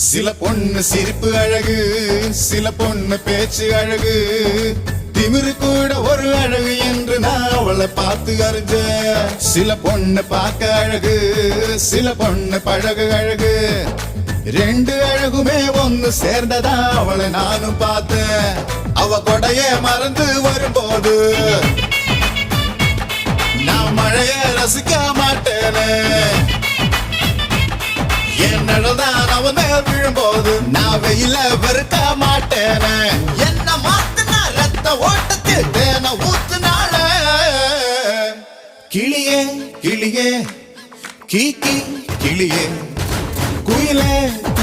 சில பொண்ணு சிரிப்பு அழகு, சில பொண்ணு பேச்சு அழகு, திமிரு கூட ஒரு அழகு என்று நான் அவளை பார்த்து அறிஞ்சேன். சில பொண்ணு பார்க்க அழகு, சில பொண்ணு பழகு அழகு, ரெண்டு அழகுமே ஒன்னு சேர்ந்ததா அவளை நானும் பார்த்தேன். அவ கொடைய மறந்து வரும்போது நான் மழைய ரசிக்க மாட்டேனே. என் நடதான் அவன் மேல் விழும்போது நான் வெயில வெறுக்க மாட்டேனே. என்ன மாத்துனா ரத்த ஓட்டத்தில் தேன ஊத்துனால. கிளியே கிளியே கீ கீ கிளியே, குயிலே